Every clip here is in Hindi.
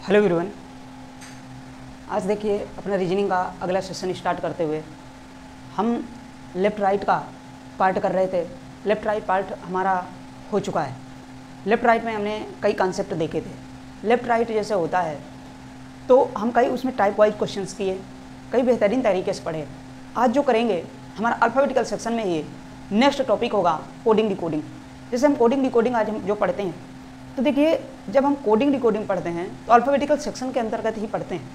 Hello everyone. आज देखिए अपना रीजनिंग का अगला सेशन स्टार्ट करते हुए हम लेफ़्ट राइट का पार्ट कर रहे थे। लेफ़्ट राइट पार्ट हमारा हो चुका है। लेफ़्ट राइट में हमने कई कॉन्सेप्ट देखे थे। लेफ़्ट राइट जैसे होता है तो हम कई उसमें टाइप वाइज क्वेश्चंस किए, कई बेहतरीन तरीके से पढ़े। आज जो करेंगे हमारा अल्फ़ाबेटिकल सेक्शन में ये नेक्स्ट टॉपिक होगा कोडिंग डिकोडिंग। जैसे हम कोडिंग डिकोडिंग आज हम जो पढ़ते हैं तो देखिए जब हम कोडिंग डिकोडिंग पढ़ते हैं तो अल्फ़ाबेटिकल सेक्शन के अंतर्गत ही पढ़ते हैं।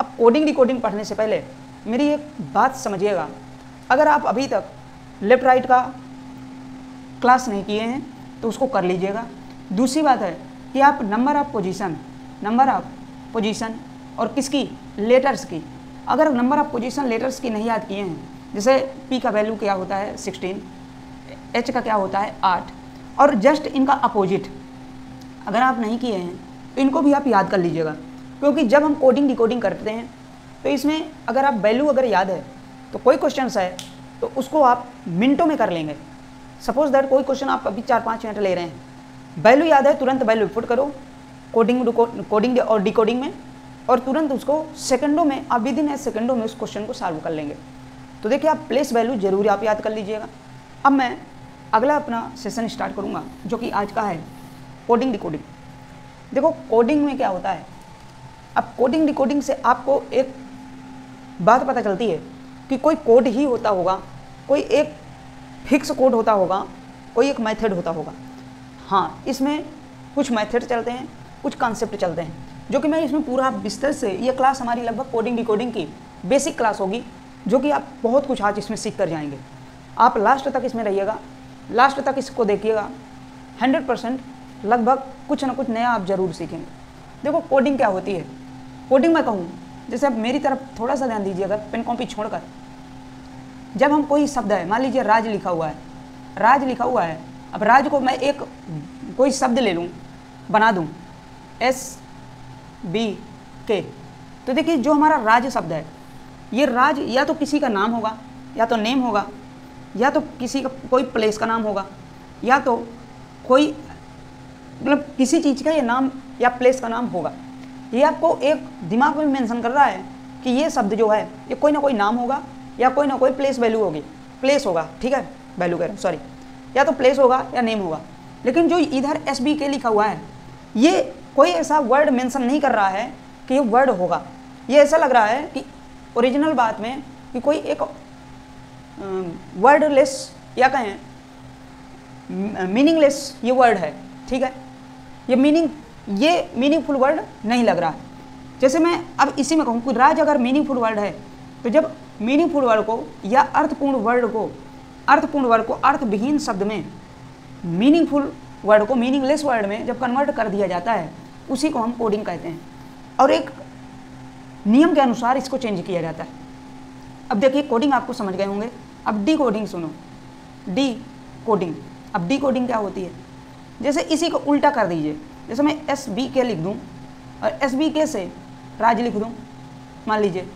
अब कोडिंग डिकोडिंग पढ़ने से पहले मेरी एक बात समझिएगा, अगर आप अभी तक लेफ़्ट राइट का क्लास नहीं किए हैं तो उसको कर लीजिएगा। दूसरी बात है कि आप नंबर ऑफ पोजीशन और किसकी, लेटर्स की, अगर नंबर ऑफ पोजीशन लेटर्स की नहीं याद किए हैं, जैसे पी का वैल्यू क्या होता है 16, एच का क्या होता है 8, और जस्ट इनका अपोजिट अगर आप नहीं किए हैं तो इनको भी आप याद कर लीजिएगा। क्योंकि जब हम कोडिंग डिकोडिंग करते हैं तो इसमें अगर आप वैल्यू अगर याद है तो कोई क्वेश्चन है तो उसको आप मिनटों में कर लेंगे। सपोज दैट कोई क्वेश्चन आप अभी 4-5 मिनट ले रहे हैं, वैल्यू याद है, तुरंत वैल्यू पुट करो कोडिंग और डिकोडिंग में, और तुरंत उसको सेकंडों में, आप विद इन सेकंडों में उस क्वेश्चन को सॉल्व कर लेंगे। तो देखिए आप प्लेस वैल्यू जरूर आप याद कर लीजिएगा। अब मैं अगला अपना सेशन स्टार्ट करूँगा जो कि आज का है कोडिंग डिकोडिंग। देखो कोडिंग में क्या होता है, अब कोडिंग डिकोडिंग से आपको एक बात पता चलती है कि कोई कोड ही होता होगा, कोई एक फिक्स कोड होता होगा, कोई एक मेथड होता होगा। हाँ, इसमें कुछ मेथड चलते हैं, कुछ कॉन्सेप्ट चलते हैं, जो कि मैं इसमें पूरा विस्तार से, ये क्लास हमारी लगभग कोडिंग डिकोडिंग की बेसिक क्लास होगी, जो कि आप बहुत कुछ आज इसमें सीख कर जाएंगे। आप लास्ट तक इसमें रहिएगा, लास्ट तक इसको देखिएगा, 100% लगभग कुछ ना कुछ नया आप जरूर सीखेंगे। देखो कोडिंग क्या होती है, कोडिंग मैं कहूँ, जैसे अब मेरी तरफ थोड़ा सा ध्यान दीजिएगा पेन कॉपी छोड़कर। जब हम कोई शब्द है, मान लीजिए राज लिखा हुआ है, राज लिखा हुआ है, अब राज को मैं एक कोई शब्द ले लूँ, बना दूँ SBK, तो देखिए जो हमारा राज शब्द है, ये राज या तो किसी का नाम होगा, या तो नेम होगा, या तो किसी का कोई प्लेस का नाम होगा, या तो कोई मतलब किसी चीज़ का ये नाम या प्लेस का नाम होगा। ये आपको एक दिमाग में मेंशन कर रहा है कि ये शब्द जो है ये कोई ना कोई नाम होगा या कोई ना कोई प्लेस वैल्यू होगी, प्लेस होगा, ठीक है, वैल्यू कह रहा हूँ सॉरी, या तो प्लेस होगा या नेम होगा। लेकिन जो इधर SBK लिखा हुआ है, ये कोई ऐसा वर्ड मेंशन नहीं कर रहा है कि ये वर्ड होगा। ये ऐसा लग रहा है कि ओरिजिनल बात में कि कोई एक वर्डलेस या कहें मीनिंगलेस ये वर्ड है, ठीक है, ये मीनिंगफुल वर्ड नहीं लग रहा है। जैसे मैं अब इसी में कहूँ कि राज अगर मीनिंगफुल वर्ड है, तो जब मीनिंगफुल वर्ड को या अर्थपूर्ण वर्ड को अर्थविहीन शब्द में, मीनिंगफुल वर्ड को मीनिंगलेस वर्ड में जब कन्वर्ट कर दिया जाता है, उसी को हम कोडिंग कहते हैं, और एक नियम के अनुसार इसको चेंज किया जाता है। अब देखिए कोडिंग आपको समझ गए होंगे, अब डी कोडिंग सुनो, डी कोडिंग। अब डी कोडिंग क्या होती है, जैसे इसी को उल्टा कर दीजिए, जैसे मैं SBK लिख दूं और SBK से राज लिख दूं, मान लीजिए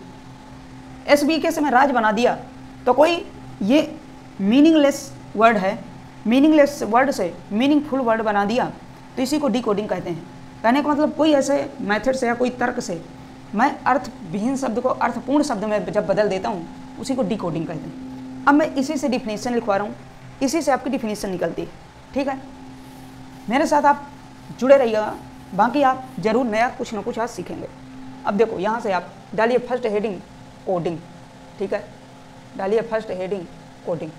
SBK से मैं राज बना दिया, तो कोई ये मीनिंगलेस वर्ड है, मीनिंगलेस वर्ड से मीनिंगफुल वर्ड बना दिया, तो इसी को डी कोडिंग कहते हैं। कहने का मतलब कोई ऐसे मेथड से या कोई तर्क से मैं अर्थविहीन शब्द को अर्थपूर्ण शब्द में जब बदल देता हूँ, उसी को डी कोडिंग कहते हैं। अब मैं इसी से डिफिनीशन लिखवा रहा हूँ, इसी से आपकी डिफिनीशन निकलती है, ठीक है। मेरे साथ आप जुड़े रहिएगा, बाकी आप जरूर नया कुछ ना कुछ आज सीखेंगे। अब देखो यहाँ से आप डालिए फर्स्ट हेडिंग कोडिंग, ठीक है, डालिए फर्स्ट हेडिंग कोडिंग।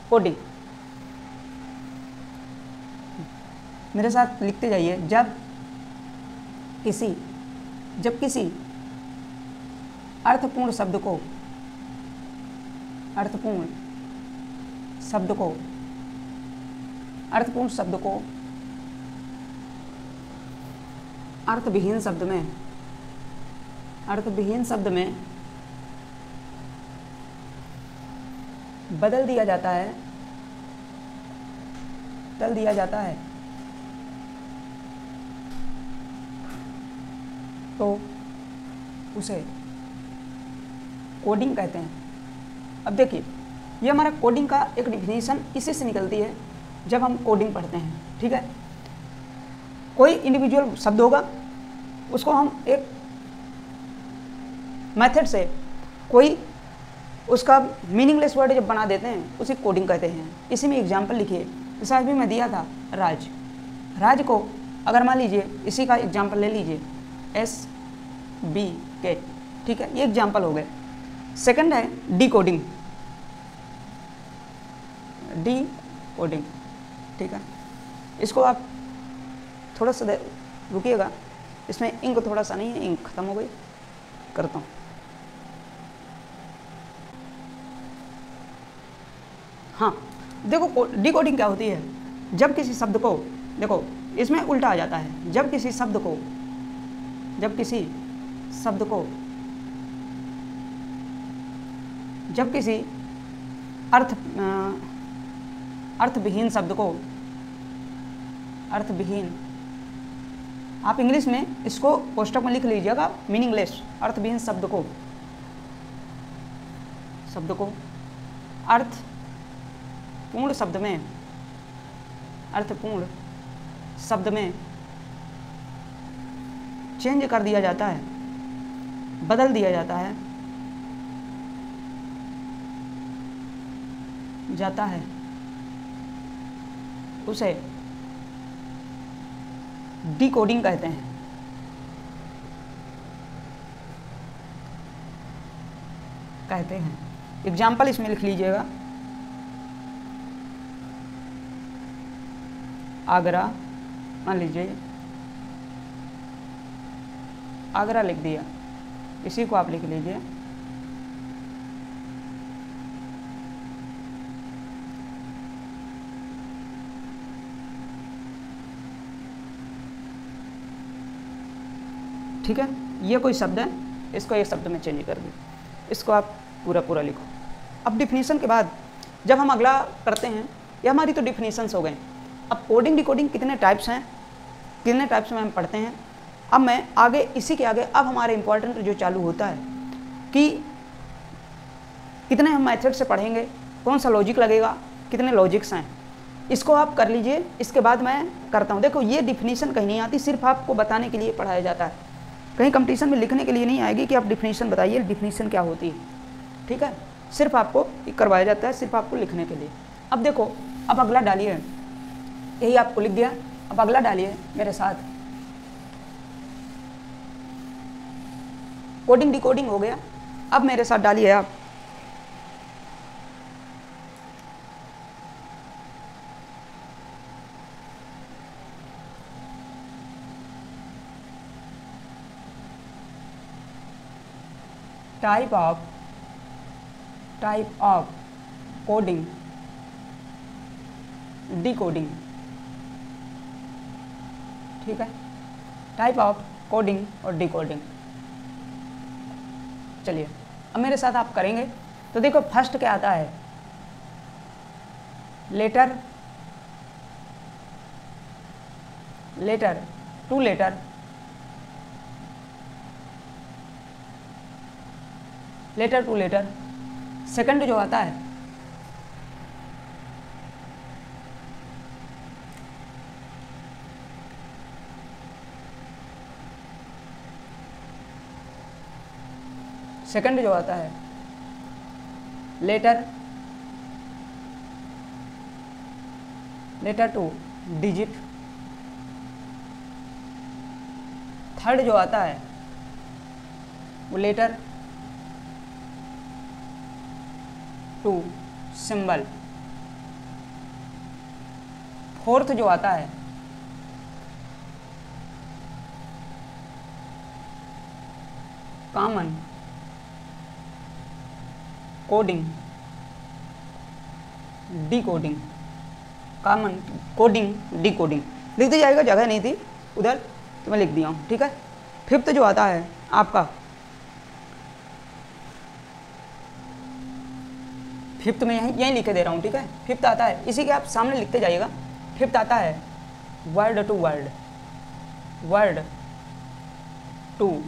कोडिंग मेरे साथ लिखते जाइए, जब किसी अर्थपूर्ण शब्द को अर्थविहीन शब्द में बदल दिया जाता है, तो उसे कोडिंग कहते हैं। अब देखिए ये हमारा कोडिंग का एक डिफिनीशन इसी से निकलती है जब हम कोडिंग पढ़ते हैं, ठीक है। कोई इंडिविजुअल शब्द होगा उसको हम एक मेथड से कोई उसका मीनिंगलेस वर्ड जब बना देते हैं उसे कोडिंग कहते हैं। इसी में एग्जाम्पल लिखिए, जैसा अभी मैं दिया था राज, राज को अगर मान लीजिए इसी का एग्जाम्पल ले लीजिए SBK, ठीक है, ये एग्जाम्पल हो गए। सेकंड है डी कोडिंग, ठीक है, इसको आप थोड़ा सा रुकिएगा, इसमें इंक थोड़ा सा नहीं है, इंक खत्म हो गई, करता हूँ। हाँ देखो डिकोडिंग क्या होती है, जब किसी शब्द को, देखो इसमें उल्टा आ जाता है, जब किसी शब्द अर्थविहीन शब्द को, अर्थविहीन, आप इंग्लिश में इसको कोष्टक में लिख लीजिएगा, मीनिंगलेस, अर्थविहीन शब्द को अर्थपूर्ण शब्द में चेंज कर दिया जाता है, बदल दिया जाता है, उसे डिकोडिंग कहते हैं। एग्जाम्पल इसमें लिख लीजिएगा, आगरा, मान लीजिए आगरा लिख दिया, इसी को आप लिख लीजिए ठीक है, ये कोई शब्द है, इसको एक शब्द में चेंज कर दिया, इसको आप पूरा लिखो। अब डिफिनीशन के बाद जब हम अगला करते हैं, ये हमारी तो डिफिनीशंस हो गए। अब कोडिंग डिकोडिंग कितने टाइप्स में हम पढ़ते हैं। अब मैं आगे इसी के आगे अब हमारे इम्पोर्टेंट जो चालू होता है कि कितने हम मेथड से पढ़ेंगे, कौन सा लॉजिक लगेगा, कितने लॉजिक्स हैं, इसको आप कर लीजिए। इसके बाद मैं करता हूँ। देखो ये डिफिनीशन कहीं नहीं आती, सिर्फ आपको बताने के लिए पढ़ाया जाता है, कहीं कंपटीशन में लिखने के लिए नहीं आएगी कि आप डिफिनीशन बताइए डिफिनीशन क्या होती है, ठीक है, सिर्फ आपको करवाया जाता है, सिर्फ आपको लिखने के लिए। अब देखो, अब अगला डालिए, यही आपको लिख दिया, अब अगला डालिए मेरे साथ। कोडिंग डिकोडिंग हो गया, अब मेरे साथ डालिए आप टाइप ऑफ कोडिंग डिकोडिंग, ठीक है, टाइप ऑफ कोडिंग और डिकोडिंग। चलिए अब मेरे साथ आप करेंगे तो देखो फर्स्ट क्या आता है, letter to letter, letter to letter. Second जो आता है लेटर टू डिजिट। थर्ड जो आता है वो लेटर टू सिंबल। फोर्थ जो आता है common coding decoding, common coding decoding लिख दी जाएगा, जगह नहीं थी उधर तो मैं लिख दिया हूँ, ठीक है। फिफ्थ जो आता है आपका, फिफ्थ में यहीं लिखे दे रहा हूँ, ठीक है। फिफ्थ आता है, इसी के आप सामने लिखते जाइएगा। फिफ्थ आता है word to word, word to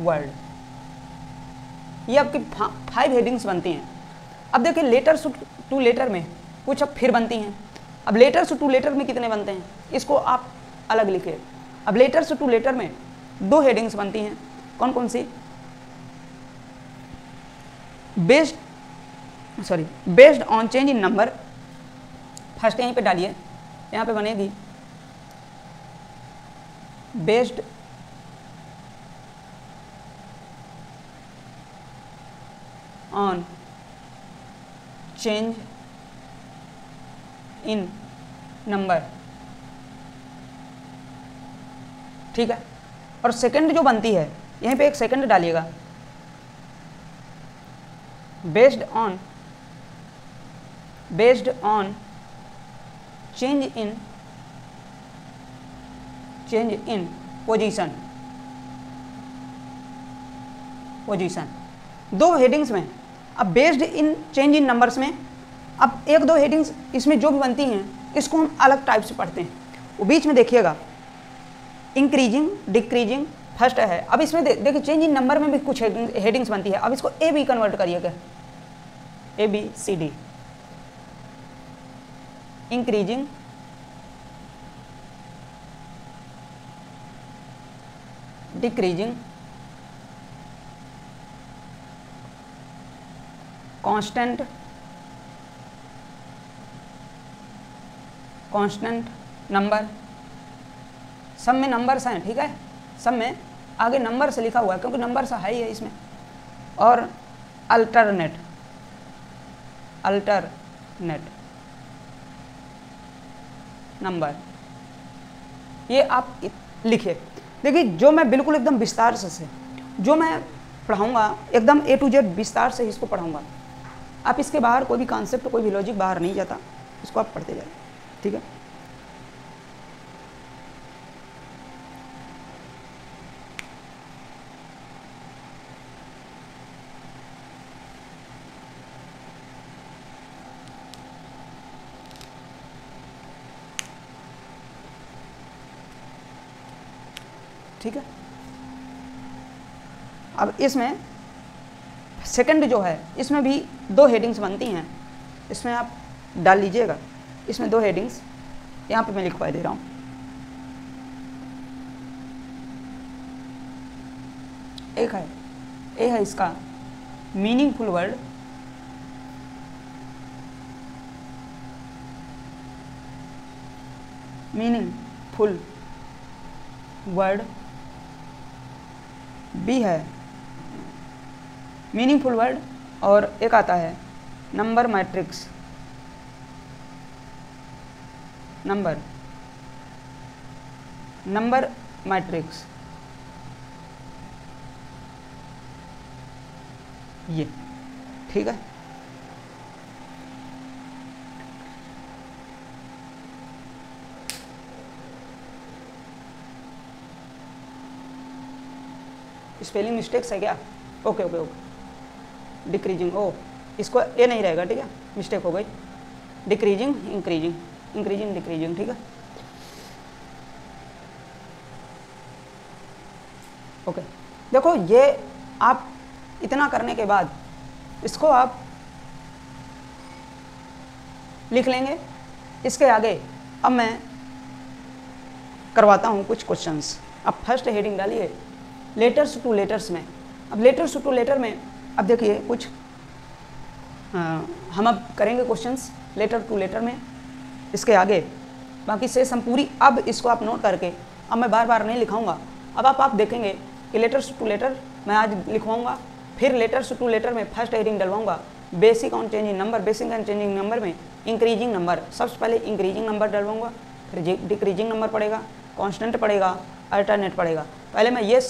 word. ये आपकी 5 हेडिंग्स बनती हैं। अब देखिए लेटर टू लेटर में कुछ अब फिर बनती हैं। अब लेटर्स टू लेटर में कितने बनते हैं इसको आप अलग लिखिए। अब लेटर्स टू लेटर में दो हेडिंग्स बनती हैं, कौन कौन सी? Based on change in number, first यहीं पे डालिए, यहाँ पे बनेगी based on change in number, ठीक है। और सेकंड जो बनती है, यहीं पे एक सेकंड डालिएगा, based on change in position, दो हेडिंग्स में। अब based in change in numbers में अब एक दो हेडिंग्स इसमें जो भी बनती हैं इसको हम अलग टाइप से पढ़ते हैं। वो बीच में देखिएगा इंक्रीजिंग, डिक्रीजिंग फर्स्ट है। अब इसमें देखिए चेंज इन नंबर में भी कुछ हेडिंग्स बनती है। अब इसको ए बी कन्वर्ट करिएगा, A B C D, increasing, decreasing, constant number, सब में नंबर्स हैं, ठीक है, सब में आगे नंबर से लिखा हुआ है क्योंकि नंबर से है ही है इसमें। और अल्टरनेट नंबर, ये आप लिखिए। देखिए जो मैं बिल्कुल एकदम विस्तार से जो मैं पढ़ाऊंगा एकदम ए टू जेड विस्तार से इसको पढ़ाऊंगा। आप इसके बाहर कोई भी कॉन्सेप्ट, कोई भी लॉजिक बाहर नहीं जाता, इसको आप पढ़ते जाइए, ठीक है। ठीक है, अब इसमें सेकंड जो है इसमें भी दो हेडिंग्स बनती हैं, इसमें आप डाल लीजिएगा। इसमें दो हेडिंग्स यहाँ पे मैं लिखवा दे रहा हूँ। एक है, ए है इसका meaningful word, meaningful word, B है मीनिंगफुल वर्ड, और एक आता है नंबर मैट्रिक्स, नंबर मैट्रिक्स, ये ठीक है। स्पेलिंग मिस्टेक्स है क्या? ओके ओके ओके, डिक्रीजिंग, ओ इसको ए नहीं रहेगा, ठीक है, मिस्टेक हो गई। डिक्रीजिंग, इंक्रीजिंग, इंक्रीजिंग डिक्रीजिंग, ठीक है, ओके। देखो ये आप इतना करने के बाद इसको आप लिख लेंगे। इसके आगे अब मैं करवाता हूँ कुछ क्वेश्चंस। अब फर्स्ट हेडिंग डालिए लेटर्स टू लेटर्स में। अब लेटर्स टू लेटर में अब देखिए कुछ हम अब करेंगे क्वेश्चंस लेटर टू लेटर में। इसके आगे बाकी शेष हम पूरी, अब इसको आप नोट करके, अब मैं बार बार नहीं लिखाऊंगा। अब आप देखेंगे कि लेटर्स टू लेटर मैं आज लिखवाऊंगा, फिर लेटर्स टू लेटर में फर्स्ट हेडिंग डलवाऊंगा basic on changing number. Basic on changing number में इंक्रीजिंग नंबर, सबसे पहले इंक्रीजिंग नंबर डलवाऊंगा, फिर डिक्रीजिंग नंबर पड़ेगा, कांस्टेंट पड़ेगा, अल्टरनेट पड़ेगा। पहले मैं ये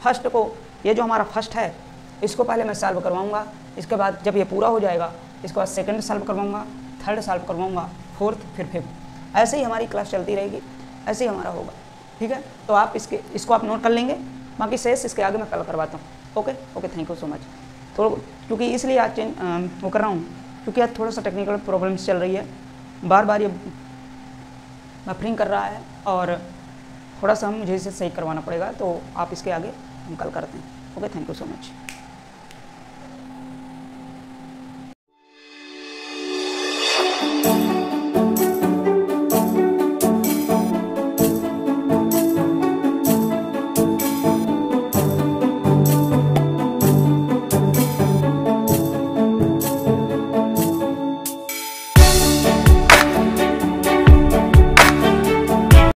फर्स्ट को, ये जो हमारा फर्स्ट है इसको पहले मैं सॉल्व करवाऊंगा। इसके बाद जब ये पूरा हो जाएगा इसके बाद सेकंड सॉल्व करवाऊंगा, थर्ड सॉल्व करवाऊंगा, फोर्थ, फिर फिफ्थ। ऐसे ही हमारी क्लास चलती रहेगी, ऐसे ही हमारा होगा, ठीक है। तो आप इसको आप नोट कर लेंगे, बाकी शेष इसके आगे मैं कल करवाता हूँ। Okay okay, thank you so much. तो क्योंकि इसलिए आज वो कर रहा हूँ क्योंकि आज थोड़ा सा टेक्निकल प्रॉब्लम्स चल रही है, बार बार ये बफरिंग कर रहा है और थोड़ा सा मुझे इसे सही करवाना पड़ेगा। तो आप इसके आगे हम कल करते हैं। Okay, thank you so much.